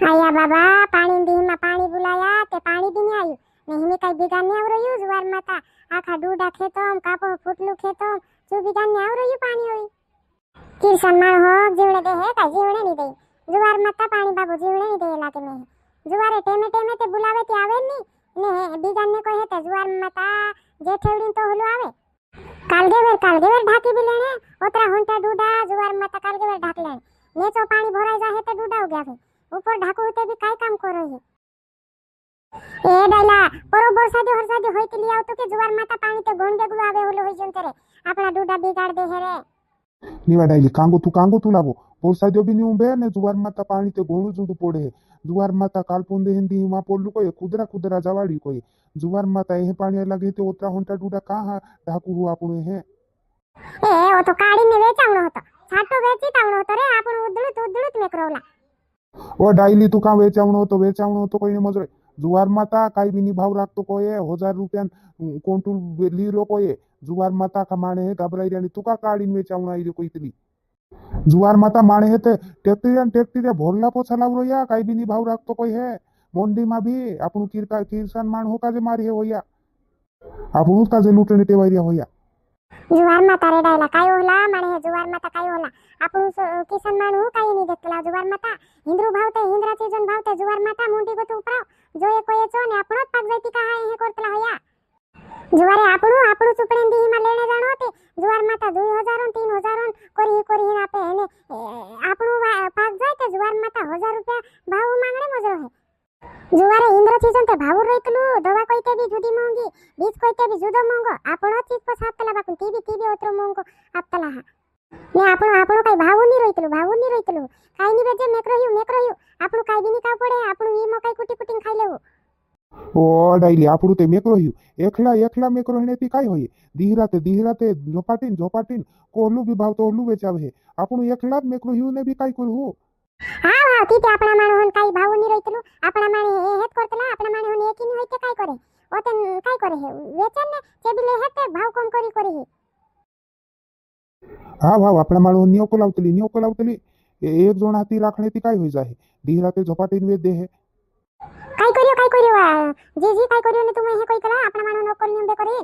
आया बाबा पाणी दी में पाणी बुलाया ते पाणी भी नहीं आयु नहीं में कई बिगान नहीं आव रही जुवार माता आखा डूडा खेतो कापो फुटलू खेतो जो बिगान नहीं आव रही पाणी होई किसान माण हो जीवणे दे है का जीवणे नहीं दे जुवार माता पाणी बाबू जीवणे नहीं दे लागे में जुवारे टेमे टेमे ते बुलावे ते आवे नहीं ने बिगान ने कोई है ते जुवार माता जे ठेवडी तो होलो आवे कालगेवर ढाकी भी लेने ओतरा होंटा डूडा जुवार माता कालगेवर ढाक लेने नेचो पाणी भराई जाहे ते डूडा हो गया है ऊपर ढाकू होते भी काय काम करो है ए डाला बरोबर सादी हरसादी होई के लिया तो के जुवार माता पाणी ते गोंडे गुलो आवे होलो होई जंतरे आपला डूडा बिगाड़ दे है रे નીવા ડાયલી કાંગો તું લાવો પોરસાદ્યો બી ની ઉંબે ને જુવાર માતા પાણી તે ઘોણું જુંડું પોડે જુવાર માતા કાલપોંદે હિન્દી માં પોડલું કોઈ ખુદરા જવાડી કોઈ જુવાર માતા એ પાણી લાગે તે ઓતરા હોંટા ડુડા કા ઢાકુ હુ આપણું હે એ ઓ તો કાઢીને વેચાવણો હતો છાટો વેચી તાવણો હતો રે આપણું ઉદળુત મેકરોલા ઓ ડાયલી તું કા વેચાવણો તો કોઈને મજરે જુવાર માતા કાઈ બી ની ભાવ રાખતો કોઈ 1000 રૂપિયા કોન્ટુ લીરો કોઈ जुवार माता का माणे है घबराई रानी तुका काढीन वेचावणा आई कोई तरी जुवार माता माणे है ते टेक्टरी भोरला पोछा लावरो या काई भी नी भाव राखतो कोई है मोंडी मा भी आपनु किरसान माण हो का जे मारी है होया आपनु का जे लूटणे टेवाई रे होया जुवार माता रे डायला काय होला माणे है जुवार माता काय होला आपनु किसान माण हो काय नी देखला जुवार माता हिंद्रू भावते हिंद्राचे जन भावते जुवार माता मोंडी गो तू उपराव जो एक कोय चो ने आपणोच पाक जायती का हाय हे करतला होया जुवारे आपणू चुपडेन दी हिमा लेणे जाणो ते जुवार माता 2000 3000 कोरी आपे એને આપણું પાક જાય તે जुवार माता 1000 રૂપિયા ભાવ માંગણે મજરો હે जुवारे इंद्र सीजन ते भाव रेतलू दवा कोई ते भी जुदी मोंगी बीज कोई ते भी जुदो मोंगो આપણો ચીજ પર સાતલા બાકુ ટીબી ઓતરો મોંગો આપતલા હા ને આપણો કઈ ભાવ ની રોઈતલું કાઈ ની બેજે મેક રહ્યું આપણું કાઈ બી ની કાવ પડે આપણું ઈ મકાઈ કુટી ખાઈ લેવું ઓ ડાયલી આપણું તે મેકરો હ્યું એકલા મેકરો હેનેથી કાઈ હોય ધીરાતે ઝોપાટીન કોહલું બી ભાવ તો ઓલું વેચાવે હે આપણું એકલા જ મેકરો હ્યું ને બી કાઈ કરવું હા તીતે આપણા માણોન કાઈ ભાવ ની રોઈતલું આપણા માણે એ હેત કરતલા આપણા માણોન એકી ની હોય તે કાઈ કરે ઓતે કાઈ કરે હે વેચન ને ચેબીલે હેતે ભાવ કોમ કરી હે હા આપણા માણો નિયો કોલાવતલી એક જણ હાથી રાખણેથી કાઈ હોઈ જાય ધીરાતે ઝોપાટીન વેચ દે હે काय करियो जी काय करियो ने तुम्हें हे कोई कला अपना मानो नौकर नियम करे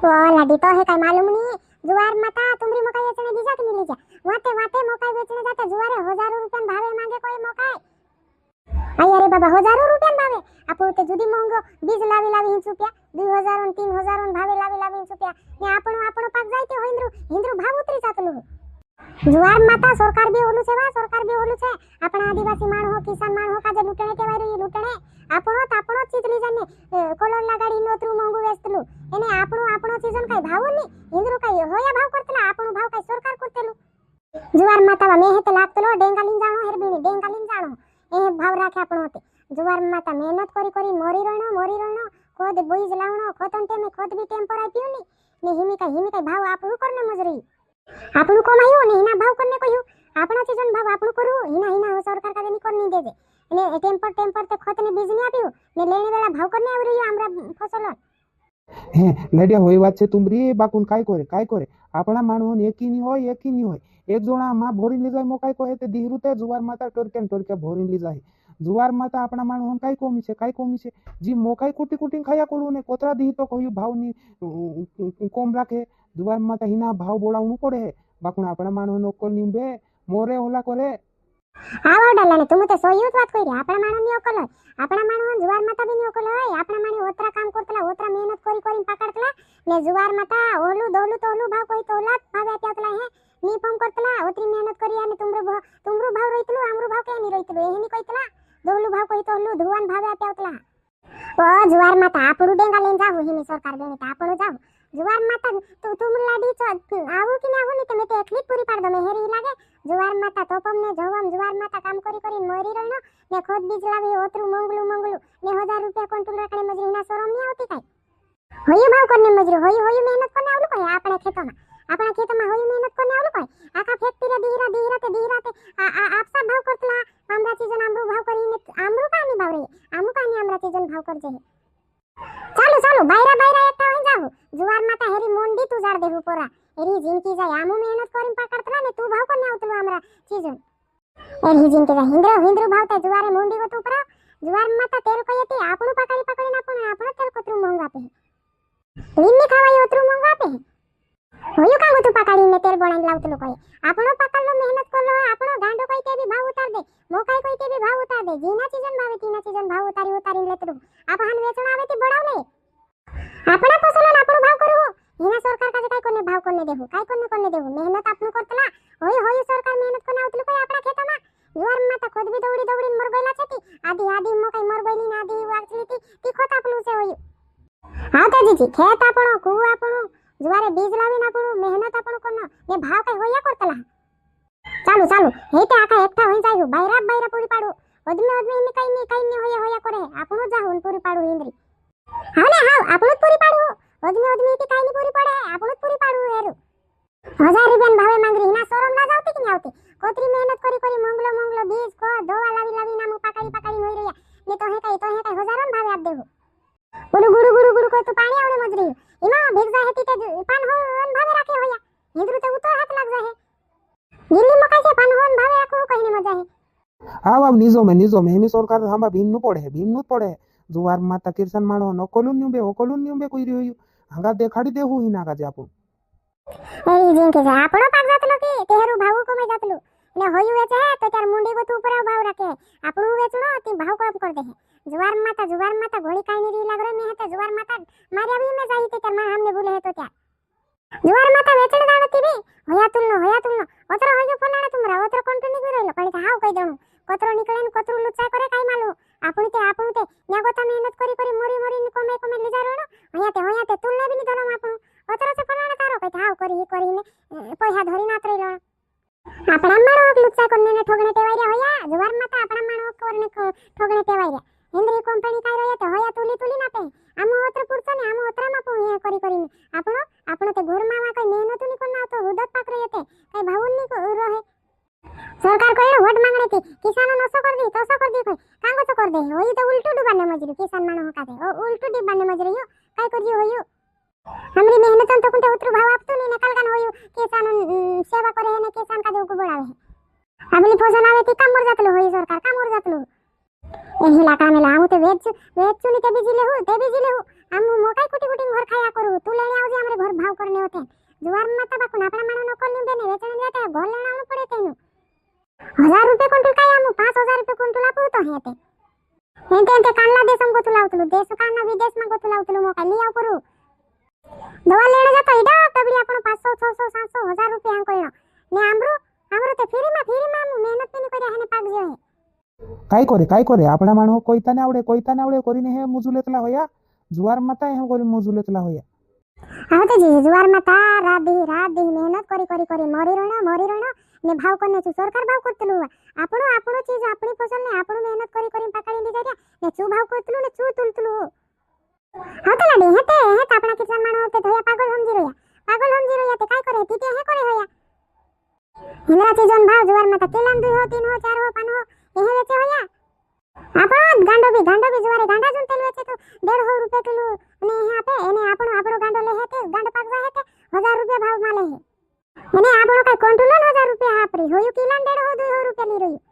ओ लाडी तो है काय मालूम नहीं जुवार माता तुमरी मकाई बेचने दीजा कि नहीं लीजा वाते मकाई बेचने जाते जुवारे 1000 रुपया भावे मांगे कोई मकाई आई अरे बाबा 1000 रुपया भावे आपो ते जुदी महंगो बीज लावी ₹100 2000 3000 भावे लावी ₹100 ने આપણો પાક જાય તે हिंद्रू भाव उतरी जातलो जुवार माता सरकार भी होलू છે આપણા આદિવાસી માણ હો કિસાન માણ હો કાજે લૂટણે કેવાય રહી લૂટણે આપણો ચીજ લીજાને કોલર લગાડી નોતરું મોંગું વેચતલું એને આપણો ચીજન કઈ ભાવ ની હિંદરું કઈ હોયા ભાવ કરતલા આપણો ભાવ કઈ સરકાર કરતલું जुवार माता મે હે તો લાગતલો ડેંગા લીન જાણો હેરબીની ડેંગા લીન જાણો એ ભાવ રાખે આપણો હોતે जुवार माता મહેનત કરી મોરી રણો ખોદ બોઈજ લાવણો ખોતન ટેમે ખોદ બી ટેમ પર આપ્યું ની ને હિમી કઈ ભાવ આપણું કરને મજરી આપણું કમાયું ને એના ભાવ કરને કહ્યું આપણા ચીજન ભાવ આપણું કરું એના સરકાર કાજે ની કોની દેજે અને ટેમ્પર તે ખત ને બીજ ની આપ્યું ને લેણે વેળા ભાવ કરને આવી રહ્યો આમરા ફસલો હે લડ્યા હોય વાત છે તુમરી બાકુન કાઈ કરે આપણા માણોન એકી ની હોય એક જોણા માં ભોરી લીજાય મોકાઈ કહે તે દીહરુતે જુવાર માતા ટોરકે ભોરી લીજાય જુવાર માતા આપણા માણોન કાઈ કોમી છે જી મોકાઈ કુટી ખાયા કોલું ને કોતરા દી તો કહ્યું ભાવ ની કોમ રાખે જુવાર માતા હિના ભાવ બોલાવવું પડે બાકુન આપણા માણો નોકર નીંબે મોરે ઓલા કરે હા વાડાલાને તું તો સોયુત વાત કરી આપણા માણો ની ઓકલ આપણા માણો જુવાર માતા બી ની ઓકલ હોય આપણા માણે ઓતરા કામ કરતલા ઓતરા મહેનત કરીને પકડતલા ને જુવાર માતા ઓલું દોલું ભાવ કોઈ તો ઓલા ભાવ આપ્યાતલા હે ની ફોમ કરતલા ઓતરી મહેનત કરી અને તુમરું ભાવ રોઈતલું આમરું ભાવ કે ની રોઈતલું એની કોઈતલા દોલું ભાવ કોઈ તો ઓલું ધુવાન ભાવ આપ્યાતલા ઓ જુવાર માતા આપણું ડેંગા લઈને જાવ હિની સરકાર બેને તો આપણું જાવ जुवार माता तुम लाडी आऊ कि ना होनी ते एकली पूरी पाड़ दो मेहरी लागे जुवार माता तोपम ने जवम जुवार माता काम करी मोरी रहनो ने खोद बीज लावी ओतरू मंगलू ने 1000 रुपया कंट्रोल रखणे मजरी ना शरम नहीं आवती काई होय भाव करने मजरी होय मेहनत करने आवलू कोई आपणे खेतों होय मेहनत करने आवलू कोई आका फैक्टरी दीहरा ते आपसा भाव करतला आमरा चीजन आमरू भाव करीने आमरू कानी भाव रे आमू कानी आमरा चीजन भाव करजे चालू बायरा एकटा होई जाऊ जुवार माता हेरी मोंडी तू जाड देहू पोरा हेरी जिनकी जाय आमू मेहनत करीन पकड़तला ने तू भाव करने आवतलो हमरा चीजन એની જીન કે હિંદ્રો હિંદ્રો ભાવતા જુવારે મોંડી ગતું પર જુવાર માતા તેલ કયતે આપણું પાકાડી પાકડીને આપણો તેલ કતરું મોંઘ આપે લીમને ખાવાય ઓતરું મોંઘ આપે હોયું કામ હતું પાકાડીને તેલ બનાવી લાવતું લોકોએ આપણો પાકડલો મહેનત કરલો આપણો ગાંડો કઈ તે બી ભાવ ઉતાર દે મોકાઈ કઈ તે બી ભાવ ઉતાર દે જીના સીઝન ભાવે તીના સીઝન ભાવ ઉતારી લેતું આપણ વેચણ આવે તે બડાવ લે આપણા ફસલો આપણો ભાવ કરવો એના સરકાર કાજે કઈ કોને ભાવ કોને દેવું કઈ કોને દેવું મહેનત આપણું કરતલા હોય સરકાર મહેનત કોને આવતું કોઈ આપણા ખેતોમાં જુવાર માતા ખુદ બી દોડી મરગોયલા છેતી આદી મોકાઈ મરગોયલી ના આદી વાગલીતી તી ખોત આપણું છે હોય હા તો જીજી ખેત આપણો કુવ આપણો જુવારે બીજ લાવીને આપણું મહેનત આપણું કોનો ને ભાવ કઈ હોયા કરતલા ચાલુ હેતે આખા એકઠા હોઈ જાય બાયરા પૂરી પાડું અદમે એને કઈ ને હોયા કરે આપણું જાહુન પૂરી પાડું ઇન્દ્રી હા ને હાવ આપણું જ પૂરી પાડું અદમે તે કઈ ની પૂરી પડે આપણું જ પૂરી પાડું હેરું 1000 રૂપિયા ભાવે માંગરી ના શોરૂમ ના જાવતી કે આવતી કોતરી મહેનત કરી મોંગલો બીજ કો દવા લાવી નામું પાકાડી હોઈ રહ્યા ને તો હે કઈ હજારોન ભાવે આપ દેવું ગુડુ કોઈ તો પાણી આવડે મજરી એમાં ભેગજા હેતી તે પાન હોન ભાવે રાખે હોયા હિંદરું તો ઉતો હાથ લાગ જાય દિલ્હી મકાઈ છે પાન હોન ભાવે રાખો કઈને મજા હે આવ નિઝોમે હેમી સરકાર હાંબા ભીમનું પડે જુવાર માતા કિરસન માણો નકોલુન ન્યુબે કોઈ રહ્યું હંગા દેખાડી દેવું હિના કાજે આપણું એઈ જીન કે આપણો પાક જાતલો કે તેરું ભાવ કોમે જાતલું ને હોયું વેચે હે તો તાર મુંડી ગો તું ઉપર ભાવ રાખે આપણું વેચણો તે ભાવ કોમ કર દે જુવાર માતા ઘોડી કાઈ ની રી લાગરે મે હતે જુવાર માતા મારી આવી મે જાઈ તે તાર માં हमने બોલે હે તો ત્યાં જુવાર માતા વેચણ દાણતી બી હોયા તુલનો ઓતરો હોયો ફલાણા તુમરા ઓતરો કોન્ટિન્યુ કરી લો કઈ હાવ કઈ દણું કોતરો નીકળે ને કોતરું લુચાય કરે કાઈ માલું આપણું તે ન્યા ગોતા મહેનત કરી મોરી ને કોમે લીજારો હોયા તે તુલને બી ની દણો આપણું ઓતરો છે ફલાણા તારો કઈ હાવ કરીને પૈસા ધરી નાતરી લો આપણા માણો લુચાય કરીને ઠોગણે ટેવાઈ રહ્યા હોયા જુવાર માતા આપણા માણો કોરને ઠોગણે ટેવાઈ રહ્યા હિન્દ્રી કંપની કાઈ રહ્યા તો હોયા તુલી નાપે આમ ઓતરો પૂરતો ને આમ ઓતરામાં પણ કરીને આપણો તે ઘોરમામાં કઈ મહેનત ની કોણ આવતો હુદત પાક રહે તે કઈ ભાવન ની રહે સરકાર કોઈ વોટ માંગણે થી કિસાનો નસો કર દી તસો કર દી કોઈ કાંગો તો કર દે હોઈ તો ઉલટું ડુબાને મજરી કિસાન માણો હકાતે ઉલટું ડુબાને મજરી યો કઈ કરજી હોયું हमरी मेहनतन तो कुंटे उतरू भाव आपतो ने कलगन होयो किसान सेवा करे ने किसान का देव को बढ़ावे आपली फसल આવે ती कामर जातलो होई सरकार कामर जातलो एही लाका में लाऊ ते वेचू नी ते बीजी लेहू आम मोकाई कुटी घर खाया करू तू लेने आवजे हमरे घर भाव करने होते जुवार माता बाकू आपला मानो नको नी देने वेचण जाते घर लेना आवू पड़े तेनु 1000 रुपए क्विंटल काय आम 5000 रुपए क्विंटल आपू तो हेते हेते कानला देशम को तुलावतलो देश काना विदेश में को तुलावतलो मोकाई ली आव करू दवा लेने जाता इडा तबरी आपण 500 600 700 1000 रुपया कोइनो ने आमरो ते फ्री में मेहनत नहीं करे हने पाक जो है काय करे आपला माणो कोईताने आवडे કરીને હે મુજુલેતલા હોયા જુવાર માતા હે કરી મુજુલેતલા હોયા હા તો જી જુવાર માતા રાત દી મહેનત કરી મરી રણો ને ભાવ કોને છું સરકાર ભાવ કરતલું આપણો ચીજ આપણી ફસલ ને આપણું મહેનત કરી પકડી દીધા રહ્યા ને છું ભાવ કરતલું ને છું તુલતલું હા તો લાડી હેતે આપણા કિસાન માણો તે ધોયા પાગલ સમજી રહ્યા તે કાઈ કરે તી હે કરે હોયા હિંદરા ચીજોન ભાવ જુવાર માતા કેલાન 2 હો 3 હો 4 હો 5 હો એ વેચે હોયા આપણો ગાંડો બી જુવારે ગાંડા જુન તેલ વેચે તો 150 રૂપિયા કિલો અને હે આપે એને આપણો ગાંડો લે હે તે ગાંડો પાક જાય હે 1000 રૂપિયા ભાવ માં લે હે એને આપણો કઈ કોન્ટ્રોલ 1000 રૂપિયા આપરી હોયું કિલાન 150 200 રૂપિયા લી રહ્યું